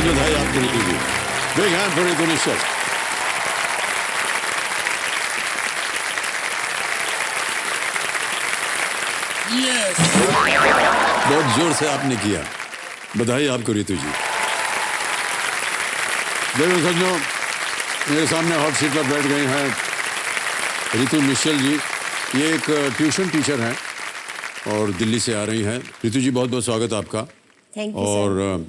बधाई आपको Ritu ji. Big hand for Ritu Nishchal. Yes, बहुत जोर से आपने किया, बधाई आपको रितु जी। देखो सज्जनों, मेरे सामने हॉट सीट पर बैठ गई हैं रितु निश्चल जी। ये एक ट्यूशन टीचर हैं और दिल्ली से आ रही हैं। रितु जी, बहुत बहुत स्वागत आपका। थैंक यू और सर।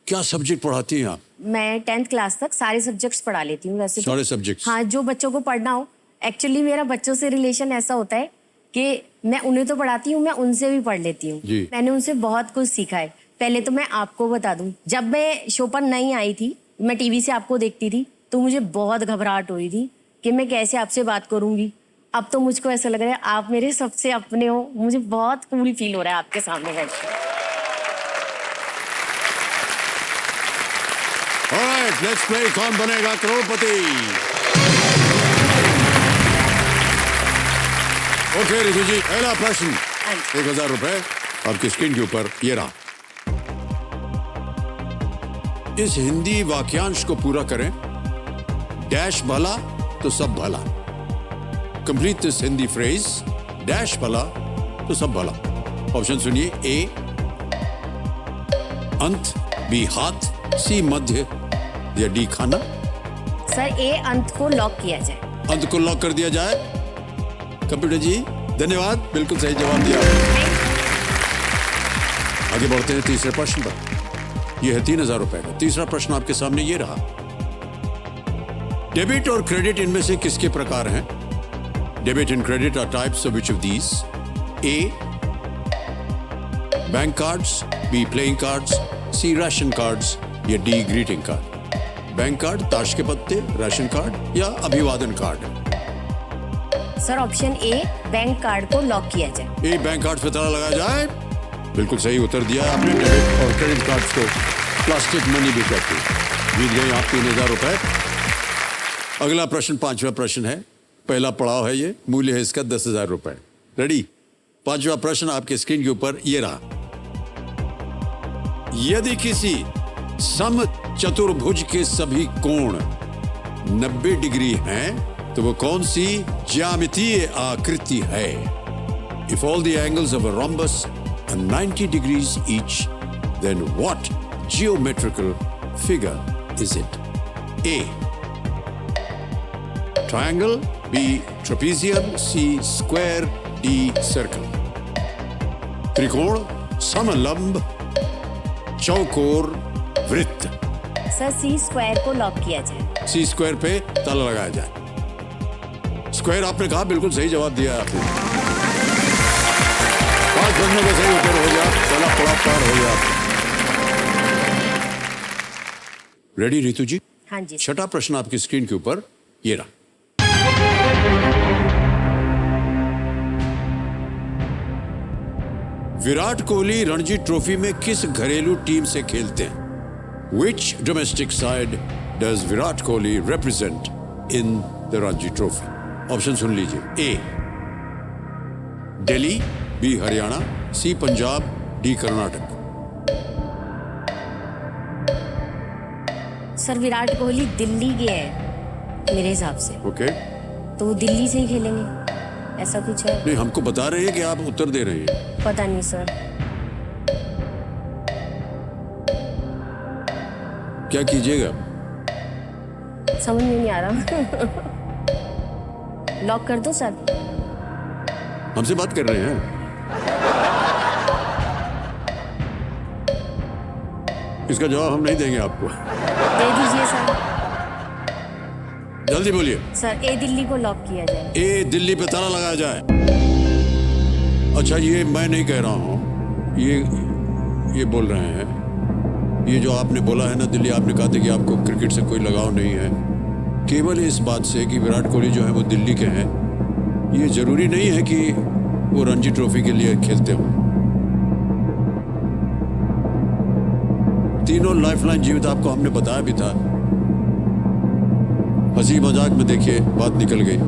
क्या सब्जेक्ट पढ़ाती हैं आप? मैं 10th क्लास तक सारे सब्जेक्ट्स पढ़ा लेती हूँ वैसे तो। सारे सब्जेक्ट्स? हाँ, जो बच्चों को पढ़ना हो। एक्चुअली मेरा बच्चों से रिलेशन ऐसा होता है कि मैं उन्हें तो पढ़ाती हूँ, मैं उनसे भी पढ़ लेती हूँ। मैंने उनसे बहुत कुछ सीखा है। पहले तो मैं आपको बता दूं, जब मैं शो पर नई आई थी, मैं टीवी से आपको देखती थी, तो मुझे बहुत घबराहट हो रही थी कि मैं कैसे आपसे बात करूंगी। अब तो मुझको ऐसा लग रहा है आप मेरे सबसे अपने हो। मुझे बहुत कूल फील हो रहा है आपके सामने बैठ के। ऑलराइट, लेट्स प्ले कौन बनेगा करोड़पति। ओके रितु जी, पहला प्रश्न 1000 रुपए आपकी स्क्रीन के ऊपर ये रहा। इस हिंदी वाक्यांश को पूरा करें। डैश भला तो सब भला। Complete this Hindi phrase. Dash भला तो सब भला। ऑप्शन सुनिए। ए अंत, बी हाथ, सी मध्य या डी खाना। सर, ए अंत को लॉक किया जाए। अंत को लॉक कर दिया जाए। कंप्यूटर जी धन्यवाद, बिल्कुल सही जवाब दिया आपने। आगे बढ़ते हैं तीसरे प्रश्न पर। यह है 3000 रुपए का तीसरा प्रश्न आपके सामने ये रहा। डेबिट और क्रेडिट इनमें से किसके प्रकार हैं? Debit and credit are types of which of these? A bank cards, B playing cards, C ration cards या D greeting card. Bank card, ताश के पत्ते, राशन कार्ड या अभिवादन card. Sir, option A bank card को lock किया जाए। ए bank card पे ताला लगाया जाए। बिल्कुल सही उत्तर दिया आपने। डेबिट और क्रेडिट कार्ड्स को प्लास्टिक मनी भी कहते हैं। जीत गए आप 3000 रुपए। अगला प्रश्न पांचवा प्रश्न है। पहला पड़ाव है ये, मूल्य है इसका 10,000 रुपए। रेडी? पांचवा प्रश्न आपके स्क्रीन के ऊपर ये रहा। यदि किसी सम चतुर्भुज के सभी कोण 90 डिग्री हैं, तो वो कौन सी ज्यामितीय आकृति है? If all the angles of a rhombus are 90 degrees each, then what geometrical figure is it? A. Triangle, B. Trapezium, C. Square, D. Circle. त्रिकोण, समलंब, चौकोर, वृत्त। सर, सी स्क्वायर को लॉक किया जाए। सी स्क्वायर पे ताला लगाया जाए। स्क्वायर आपने कहा, बिल्कुल सही जवाब दिया आपने। 5 प्रश्नों का सही उत्तर हो गया। पहला पड़ाव पार हो गया। रेडी रितु जी? हाँ जी। छठा प्रश्न आपकी स्क्रीन के ऊपर ये रहा। विराट कोहली रणजी ट्रॉफी में किस घरेलू टीम से खेलते हैं? Which domestic side does Virat Kohli represent in the Ranji trophy? Option सुन लीजिए। A Delhi, B Haryana, C Punjab, D Karnataka. Sir, Virat Kohli Delhi के हैं मेरे हिसाब से। ओके। तो वो दिल्ली से ही खेलेंगे, ऐसा कुछ है। नहीं, हमको बता रहे हैं कि आप उत्तर दे रहे हैं। पता नहीं सर। क्या कीजिएगा? समझ में नहीं आ रहा। लॉक कर दो सर। हमसे बात कर रहे हैं। इसका जवाब हम नहीं देंगे आपको। दे दीजिए सर। जल्दी बोलिए। सर, ए दिल्ली को लॉक किया जाए। ए दिल्ली पे ताला लगाया जाए। अच्छा, ये मैं नहीं कह रहा हूँ, ये बोल रहे हैं। ये जो आपने बोला है ना, दिल्ली, आपने कहा था कि आपको क्रिकेट से कोई लगाव नहीं है। केवल इस बात से कि विराट कोहली जो है वो दिल्ली के हैं, ये जरूरी नहीं है कि वो रणजी ट्रॉफी के लिए खेलते हो। तीनों लाइफलाइन जीवित आपको हमने बताया भी था। हंसी मजाक में देखिए बात निकल गई।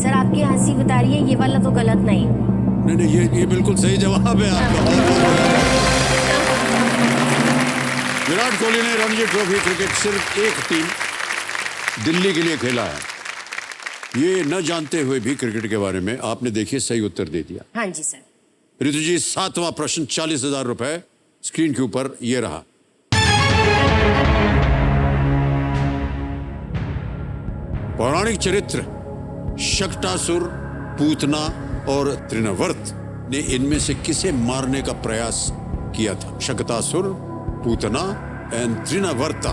सर, आपकी हंसी बता रही है, ये वाला तो गलत नहीं। नहीं, ये बिल्कुल सही जवाब है आपका। विराट कोहली ने रणजी ट्रॉफी क्रिकेट सिर्फ एक टीम दिल्ली के लिए खेला है। ये न जानते हुए भी क्रिकेट के बारे में आपने देखिए सही उत्तर दे दिया। हाँ जी सर। ऋतु जी, 7वां प्रश्न 40,000 रुपए स्क्रीन के ऊपर ये रहा। पौराणिक चरित्र शक्टासुर, पूतना और तृणवर्त ने इनमें से किसे मारने का प्रयास किया था? शक्तासुर, पूतना एंड तृणवर्ता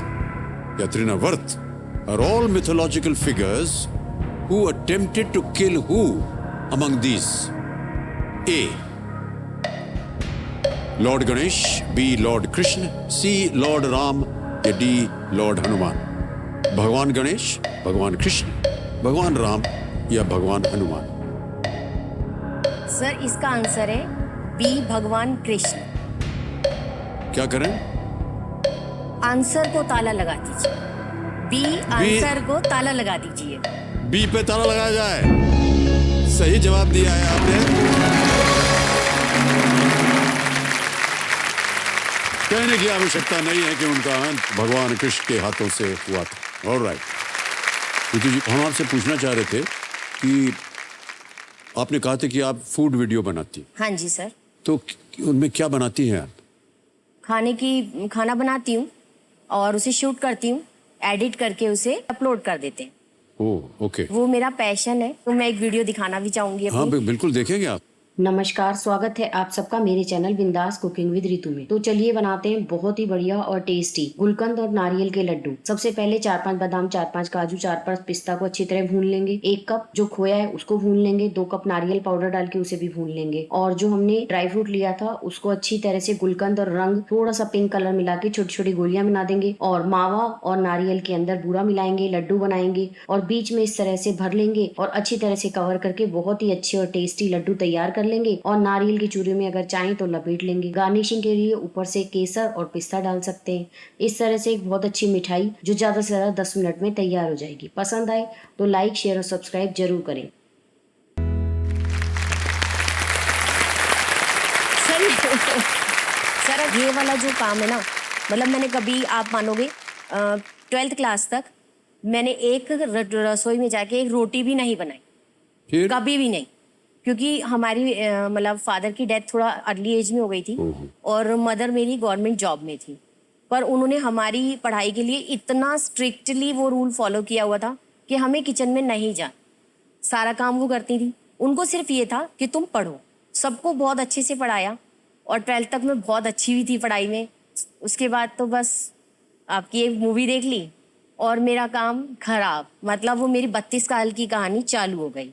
या तृणवर्त are all mythological figures who attempted to kill who among these? A. Lord Ganesh, B. Lord Krishna, C. Lord Ram या D. Lord Hanuman? भगवान गणेश, भगवान कृष्ण, भगवान राम या भगवान हनुमान? सर इसका आंसर है बी, भगवान कृष्ण। क्या करें? आंसर को ताला लगा दीजिए। बी आंसर को ताला लगा दीजिए। बी पे ताला लगाया जाए। सही जवाब दिया है आपने। कहने की आवश्यकता नहीं है कि उनका अंत भगवान कृष्ण के हाथों से हुआ था। ऑलराइट ऋतु जी, हम आपसे पूछना चाह रहे थे कि आपने कहा था कि आप फूड वीडियो बनाती। हाँ जी सर। तो उनमें क्या बनाती हैं आप? खाना बनाती हूँ और उसे शूट करती हूँ, एडिट करके उसे अपलोड कर देते हैं। ओह, ओके। वो मेरा पैशन है, तो मैं एक वीडियो दिखाना भी चाहूंगी अपनी। हाँ बिल्कुल, देखेंगे आप। नमस्कार, स्वागत है आप सबका मेरे चैनल बिंदास कुकिंग विद ऋतु में। तो चलिए बनाते हैं बहुत ही बढ़िया और टेस्टी गुलकंद और नारियल के लड्डू। सबसे पहले 4-5 बादाम, 4-5 काजू, 4-5 पिस्ता को अच्छी तरह भून लेंगे। 1 कप जो खोया है उसको भून लेंगे। 2 कप नारियल पाउडर डाल के उसे भी भून लेंगे। और जो हमने ड्राई फ्रूट लिया था उसको अच्छी तरह से गुलकंद और रंग थोड़ा सा पिंक कलर मिला के छोटी छोटी गोलियां बना देंगे और मावा और नारियल के अंदर बूरा मिलाएंगे, लड्डू बनाएंगे और बीच में इस तरह से भर लेंगे और अच्छी तरह से कवर करके बहुत ही अच्छे और टेस्टी लड्डू तैयार कर लेंगे। और नारियल की चूरी में अगर चाहें तो लपेट लेंगे। गार्निशिंग के लिए ऊपर से केसर और पिस्ता डाल सकते हैं। इस तरह से एक बहुत अच्छी मिठाई जो ज्यादा से ज्यादा 10 मिनट में तैयार हो जाएगी। पसंद आए तो लाइक, शेयर और सब्सक्राइब जरूर करें। सर ये वाला जो काम है ना, मतलब मैंने कभी, आप मानोगे 12th क्लास तक मैंने एक रसोई में जाके एक रोटी भी नहीं बनाई। फिर? कभी भी नहीं, क्योंकि हमारी मतलब फादर की डेथ थोड़ा अर्ली एज में हो गई थी और मदर मेरी गवर्नमेंट जॉब में थी। पर उन्होंने हमारी पढ़ाई के लिए इतना स्ट्रिक्टली वो रूल फॉलो किया हुआ था कि हमें किचन में नहीं जाना, सारा काम वो करती थी। उनको सिर्फ ये था कि तुम पढ़ो। सबको बहुत अच्छे से पढ़ाया और 12th तक मैं बहुत अच्छी भी थी पढ़ाई में। उसके बाद तो बस आपकी एक मूवी देख ली और मेरा काम खराब, मतलब वो मेरी 32 साल की कहानी चालू हो गई।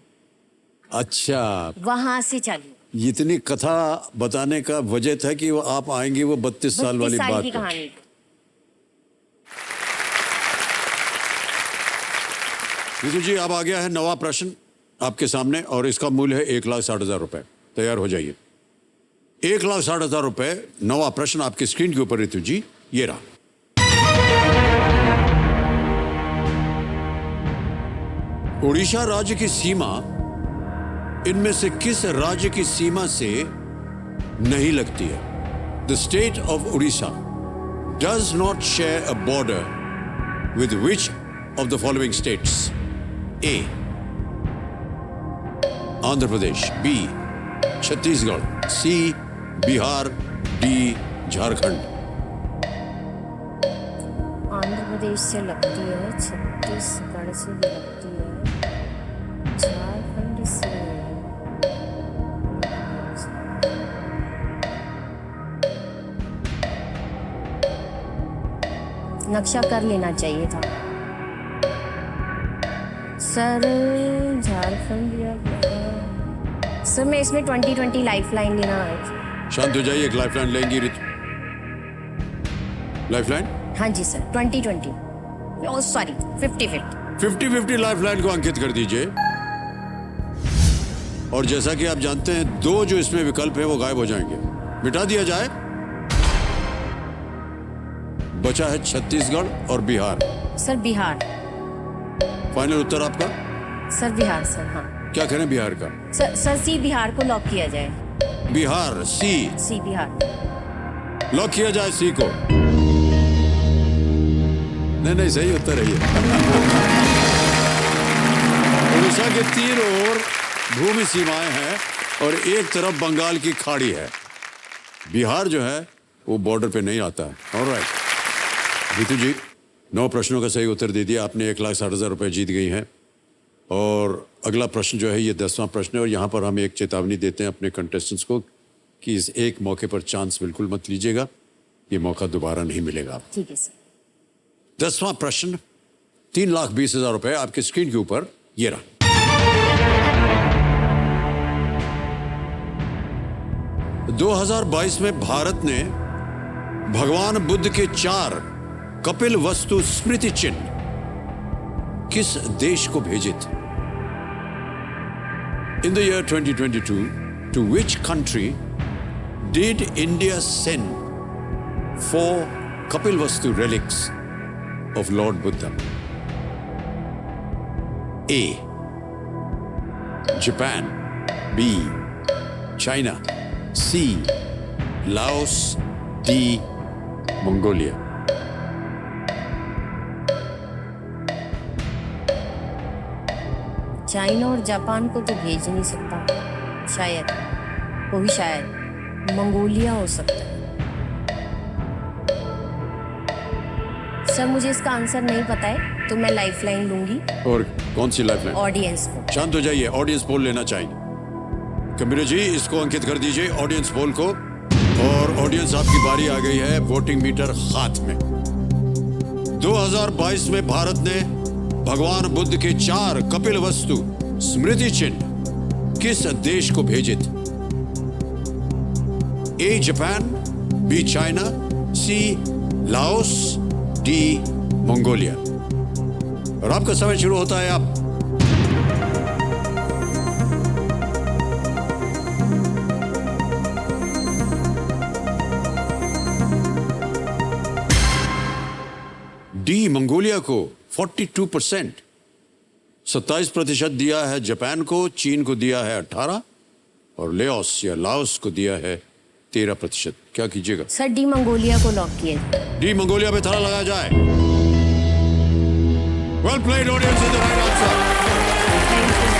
अच्छा, वहां से चालू। इतनी कथा बताने का वजह था कि वो आप आएंगे वो 32 साल वाली बात की पे। कहानी। ऋतु जी, अब आ गया है 9वां प्रश्न आपके सामने और इसका मूल्य है 1,60,000 रुपए। तैयार हो जाइए। 1,60,000 रुपए। 9वां प्रश्न आपकी स्क्रीन के ऊपर ऋतु जी, ये रहा। उड़ीसा राज्य की सीमा इनमें से किस राज्य की सीमा से नहीं लगती है? The state of Orissa does not share a border with which of the following states? A Andhra Pradesh, B Chhattisgarh, C Bihar, D Jharkhand? Andhra Pradesh से लगती है, छत्तीसगढ़ से भी लगती है, झारखंड से। नक्शा कर लेना चाहिए था सर। झारखंड या सर, मैं इसमें 2020 लाइफलाइन लेना है। शांत हो जाइए, एक लाइफलाइन लेंगी ऋतु। लाइफलाइन? हाँ जी सर, 2020। Oh sorry, 50-50। 50-50 लाइफलाइन को अंकित कर दीजिए। और जैसा कि आप जानते हैं, 2 जो इसमें विकल्प है वो गायब हो जाएंगे। मिटा दिया जाए। बचा है छत्तीसगढ़ और बिहार। सर बिहार। फाइनल उत्तर आपका? Sir Bihar sir. हाँ। क्या करें बिहार का? सर सी, बिहार को लॉक किया जाए। बिहार, सी बिहार लॉक किया जाए। सी को नहीं, सही उत्तर है ये। उड़ीसा के 3 ओर भूमि सीमाएं हैं और एक तरफ बंगाल की खाड़ी है। बिहार जो है वो बॉर्डर पे नहीं आता है। ऑलराइट जीतू जी, 9 प्रश्नों का सही उत्तर दे दिया आपने, 1,60,000 रुपए जीत गई हैं। और अगला प्रश्न जो है ये 10वां प्रश्न है और यहाँ पर हम एक चेतावनी देते हैं अपने कंटेस्टेंट्स को कि इस एक मौके पर चांस बिल्कुल मत लीजिएगा, ये मौका दोबारा नहीं मिलेगा। ठीक है सर। 10वां प्रश्न, 3,20,000 रुपए आपके स्क्रीन के ऊपर ये रहा। – 2022 में भारत ने भगवान बुद्ध के 4 कपिल वस्तु स्मृति चिन्ह किस देश को भेजे थे? In the year 2022, to which country did India send 4 Kapilvastu relics of Lord Buddha? A. Japan. B. China. C. Laos. D. Mongolia. China और जापान को तो भेज नहीं सकता, शायद वो भी शायद मंगोलिया हो सकता है। सर मुझे इसका आंसर नहीं पता है तो मैं लाइफलाइन लूंगी। और कौन सी लाइफलाइन? ऑडियंस को। शांत हो जाइए, ऑडियंस पोल लेना चाहेंगे। कंप्यूटर जी इसको अंकित कर दीजिए ऑडियंस पोल को। और ऑडियंस आपकी बारी आ गई है, वोटिंग मीटर हाथ में। 2022 में भारत ने भगवान बुद्ध के 4 कपिल वस्तु स्मृति चिन्ह किस देश को भेजे थे? A. Japan, B. China, C. Laos, D. Mongolia. और आपका समय शुरू होता है अब। डी. मंगोलिया को 42%, 27% दिया है जापान को, चीन को दिया है 18% और लेओस या लाओस को दिया है 13%। क्या कीजिएगा? सर डी मंगोलिया को लॉक किया। डी मंगोलिया पे ताला लगाया जाए। Well played audience, is the right answer. Thank you.